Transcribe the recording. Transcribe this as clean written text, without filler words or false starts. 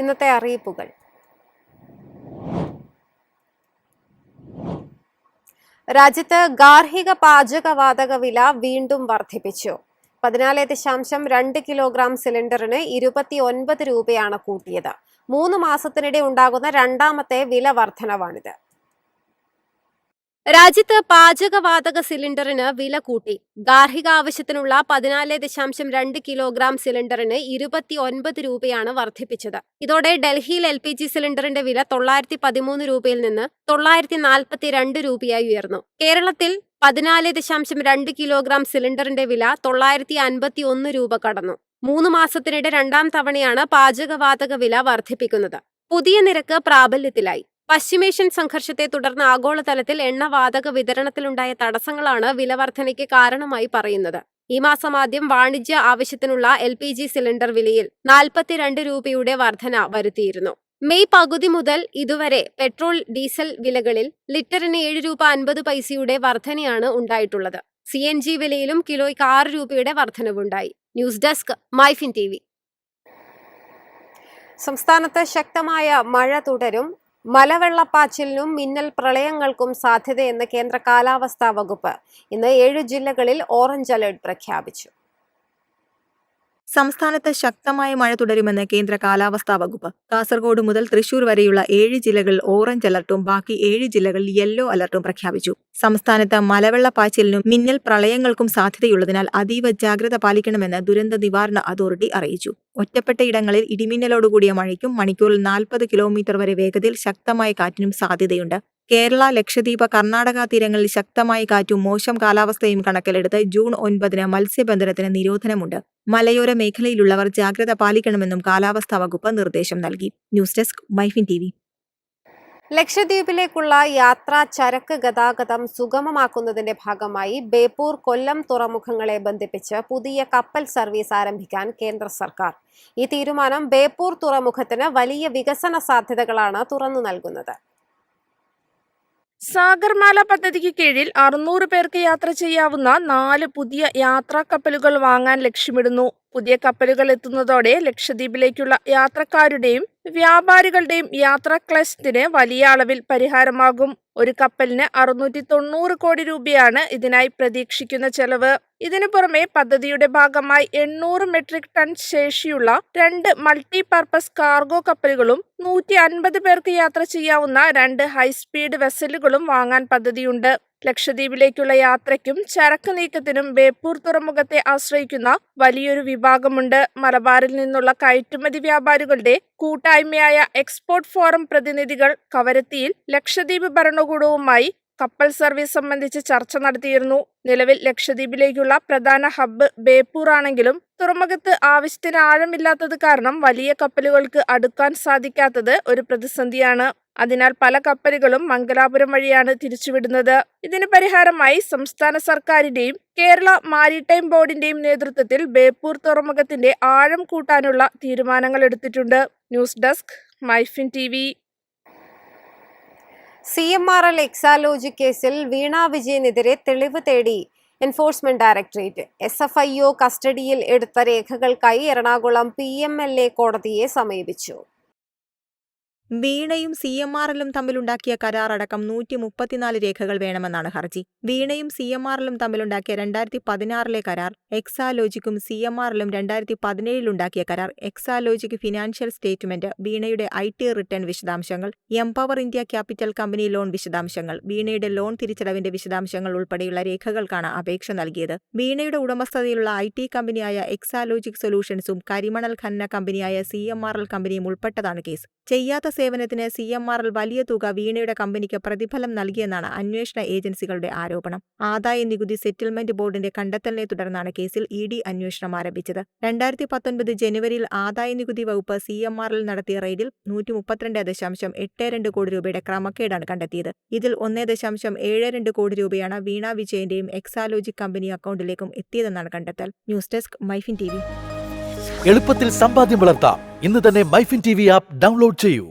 ഇന്നത്തെ അറിയിപ്പുകൾ. രാജ്യത്ത് ഗാർഹിക പാചകവാതക വില വീണ്ടും വർദ്ധിപ്പിച്ചു. 14.2 കിലോഗ്രാം സിലിണ്ടറിന് 29 രൂപയാണ് കൂട്ടിയത്. 3 മാസത്തിനിടെ ഉണ്ടാകുന്ന രണ്ടാമത്തെ വില വർധനവാണിത്. രാജ്യത്ത് പാചകവാതക സിലിണ്ടറിന് വില കൂട്ടി. ഗാർഹിക ആവശ്യത്തിനുള്ള 14.2 കിലോഗ്രാം സിലിണ്ടറിന് 29 രൂപയാണ് വർദ്ധിപ്പിച്ചത്. ഇതോടെ ഡൽഹിയിൽ LPG സിലിണ്ടറിന്റെ വില 913 രൂപയിൽ നിന്ന് 942 രൂപയായി ഉയർന്നു. കേരളത്തിൽ 14.2 കിലോഗ്രാം സിലിണ്ടറിന്റെ വില 951 രൂപ കടന്നു. 3 മാസത്തിനിടെ രണ്ടാം തവണയാണ് പാചകവാതക വില വർദ്ധിപ്പിക്കുന്നത്. പുതിയ നിരക്ക് പ്രാബല്യത്തിലായി. പശ്ചിമേഷ്യൻ സംഘർഷത്തെ തുടർന്ന് ആഗോളതലത്തിൽ എണ്ണവാതക വിതരണത്തിലുണ്ടായ തടസ്സങ്ങളാണ് വിലവർധനയ്ക്ക് കാരണമായി പറയുന്നത്. ഈ മാസം ആദ്യം വാണിജ്യ ആവശ്യത്തിനുള്ള LPG സിലിണ്ടർ വിലയിൽ 42 രൂപയുടെ വർധന വരുത്തിയിരുന്നു. മെയ് പകുതി മുതൽ ഇതുവരെ പെട്രോൾ ഡീസൽ വിലകളിൽ ലിറ്ററിന് 7 രൂപ 50 പൈസയുടെ വർധനയാണ് ഉണ്ടായിട്ടുള്ളത്. CNG വിലയിലും കിലോയ്ക്ക് 6 രൂപയുടെ വർധനവുണ്ടായി. News desk MyFin TV. സംസ്ഥാനത്ത് ശക്തമായ മഴ തുടരും. മലവെള്ളപ്പാച്ചിലിനും മിന്നൽ പ്രളയങ്ങൾക്കും സാധ്യതയെന്ന് കേന്ദ്ര കാലാവസ്ഥാ വകുപ്പ്. ഇന്ന് 7 ജില്ലകളിൽ ഓറഞ്ച് അലർട്ട് പ്രഖ്യാപിച്ചു. സംസ്ഥാനത്ത് ശക്തമായ മഴ തുടരുമെന്ന് കേന്ദ്ര കാലാവസ്ഥാ വകുപ്പ്. കാസർഗോഡ് മുതൽ തൃശൂർ വരെയുള്ള 7 ജില്ലകളിൽ ഓറഞ്ച് അലർട്ടും ബാക്കി 7 ജില്ലകളിൽ യെല്ലോ അലർട്ടും പ്രഖ്യാപിച്ചു. സംസ്ഥാനത്ത് മലവെള്ളപ്പാച്ചിലിനും മിന്നൽ പ്രളയങ്ങൾക്കും സാധ്യതയുള്ളതിനാൽ അതീവ ജാഗ്രത പാലിക്കണമെന്ന് ദുരന്ത നിവാരണ അതോറിറ്റി അറിയിച്ചു. ഒറ്റപ്പെട്ട ഇടങ്ങളിൽ ഇടിമിന്നലോടുകൂടിയ മഴയ്ക്കും മണിക്കൂറിൽ 40 കിലോമീറ്റർ വരെ വേഗതയിൽ ശക്തമായ കാറ്റിനും സാധ്യതയുണ്ട്. കേരള, ലക്ഷദ്വീപ്, കർണാടക തീരങ്ങളിൽ ശക്തമായ കാറ്റും മോശം കാലാവസ്ഥയും കണക്കിലെടുത്ത് ജൂൺ 9 മത്സ്യബന്ധനത്തിന് നിരോധനമുണ്ട്. മലയോര മേഖലയിലുള്ളവർ ജാഗ്രത പാലിക്കണമെന്നും കാലാവസ്ഥാ വകുപ്പ് നിർദ്ദേശം നൽകി. News desk MyFin TV. ലക്ഷദ്വീപിലേക്കുള്ള യാത്രാ ചരക്ക് ഗതാഗതം സുഗമമാക്കുന്നതിന്റെ ഭാഗമായി ബേപ്പൂർ, കൊല്ലം തുറമുഖങ്ങളെ ബന്ധിപ്പിച്ച് പുതിയ കപ്പൽ സർവീസ് ആരംഭിക്കാൻ കേന്ദ്ര സർക്കാർ. ഈ തീരുമാനം ബേപ്പൂർ തുറമുഖത്തിന് വലിയ വികസന സാധ്യതകളാണ് തുറന്നു നൽകുന്നത്. സാഗർമാല പദ്ധതിക്ക് കീഴിൽ 600 പേർക്ക് യാത്ര ചെയ്യാവുന്ന 4 പുതിയ യാത്രാ കപ്പലുകൾ വാങ്ങാൻ ലക്ഷ്യമിടുന്നു. പുതിയ കപ്പലുകൾ എത്തുന്നതോടെ ലക്ഷദ്വീപിലേക്കുള്ള യാത്രക്കാരുടെയും വ്യാപാരികളുടെയും യാത്രാ ക്ലേശത്തിന് വലിയ അളവിൽ പരിഹാരമാകും. ഒരു കപ്പലിന് 690 കോടി രൂപയാണ് ഇതിനായി പ്രതീക്ഷിക്കുന്ന ചെലവ്. ഇതിനു പുറമെ പദ്ധതിയുടെ ഭാഗമായി 800 മെട്രിക് ടൺ ശേഷിയുള്ള 2 മൾട്ടി പർപ്പസ് കാർഗോ കപ്പലുകളും 150 പേർക്ക് യാത്ര ചെയ്യാവുന്ന 2 ഹൈസ്പീഡ് വെസലുകളും വാങ്ങാൻ പദ്ധതിയുണ്ട്. ലക്ഷദ്വീപിലേക്കുള്ള യാത്രയ്ക്കും ചരക്ക് നീക്കത്തിനും ബേപ്പൂർ തുറമുഖത്തെ ആശ്രയിക്കുന്ന വലിയൊരു വിഭാഗമുണ്ട്. മലബാറിൽ നിന്നുള്ള കയറ്റുമതി വ്യാപാരികളുടെ കൂട്ടായ്മയായ എക്സ്പോർട്ട് ഫോറം പ്രതിനിധികൾ കവരത്തിയിൽ ലക്ഷദ്വീപ് ഭരണകൂടവുമായി കപ്പൽ സർവീസ് സംബന്ധിച്ച് ചർച്ച നടത്തിയിരുന്നു. നിലവിൽ ലക്ഷദ്വീപിലേക്കുള്ള പ്രധാന ഹബ്ബ് ബേപ്പൂർ ആണെങ്കിലും തുറമുഖത്ത് ആവശ്യത്തിന് ആഴമില്ലാത്തത് കാരണം വലിയ കപ്പലുകൾക്ക് അടുക്കാൻ സാധിക്കാത്തത് ഒരു പ്രതിസന്ധിയാണ്. അതിനാൽ പല കപ്പലുകളും മംഗലാപുരം വഴിയാണ് തിരിച്ചുവിടുന്നത്. ഇതിന് പരിഹാരമായി സംസ്ഥാന സർക്കാരിന്റെയും കേരള മാരിടൈം ബോർഡിന്റെയും നേതൃത്വത്തിൽ ബേപ്പൂർ തുറമുഖത്തിന്റെ ആഴം കൂട്ടാനുള്ള തീരുമാനങ്ങൾ എടുത്തിട്ടുണ്ട്. News desk MyFin TV. CMRL Exalogic കേസിൽ വീണ വിജയനെതിരെ തെളിവ് തേടി എൻഫോഴ്സ്മെന്റ് ഡയറക്ടറേറ്റ്. SFIO കസ്റ്റഡിയിൽ എടുത്ത രേഖകൾക്കായി എറണാകുളം PMLA കോടതിയെ സമീപിച്ചു. വീണയും CMRLും തമ്മിലുണ്ടാക്കിയ കരാർ അടക്കം 134 രേഖകൾ വേണമെന്നാണ് ഹർജി. വീണയും CMRLും തമ്മിലുണ്ടാക്കിയ 2016 കരാർ, എക്സാലോജിക്കും CMRLും 2017 കരാർ, എക്സാലോജിക് ഫിനാൻഷ്യൽ സ്റ്റേറ്റ്മെന്റ്, വീണയുടെ IT റിട്ടേൺ വിശദാംശങ്ങൾ, empower India capital company loan വിശദാംശങ്ങൾ, വീണയുടെ ലോൺ തിരിച്ചടവിന്റെ വിശദാംശങ്ങൾ ഉൾപ്പെടെയുള്ള രേഖകൾക്കാണ് അപേക്ഷ നൽകിയത്. വീണയുടെ ഉടമസ്ഥതയിലുള്ള IT കമ്പനിയായ എക്സാലോജിക് സൊല്യൂഷൻസും കരിമണൽ ഖനന കമ്പനിയായ CMRL കമ്പനിയും ഉൾപ്പെട്ടതാണ് കേസ്. ചെയ്യാത്ത സേവനത്തിന് CMRL വലിയ തുക വീണയുടെ കമ്പനിക്ക് പ്രതിഫലം നൽകിയെന്നാണ് അന്വേഷണ ഏജൻസികളുടെ ആരോപണം. ആദായ നികുതി സെറ്റിൽമെന്റ് ബോർഡിന്റെ കണ്ടെത്തലിനെ തുടർന്നാണ് കേസിൽ ED അന്വേഷണം ആരംഭിച്ചത്. 2019 ജനുവരിയിൽ ആദായ നികുതി വകുപ്പ് CMRL നടത്തിയ റെയ്ഡിൽ 132.82 കോടി രൂപയുടെ ക്രമക്കേടാണ് കണ്ടെത്തിയത്. ഇതിൽ 1.72 കോടി രൂപയാണ് വീണ വിജയന്റെയും എക്സാലോജിക് കമ്പനി അക്കൗണ്ടിലേക്കും എത്തിയതെന്നാണ് കണ്ടെത്തൽ. News desk MyFin TV. എളുപ്പത്തിൽ സമ്പാദ്യം വളർത്താം. ഇന്ന് തന്നെ മൈഫിൻ TV ആപ്പ് ഡൗൺലോഡ് ചെയ്യൂ.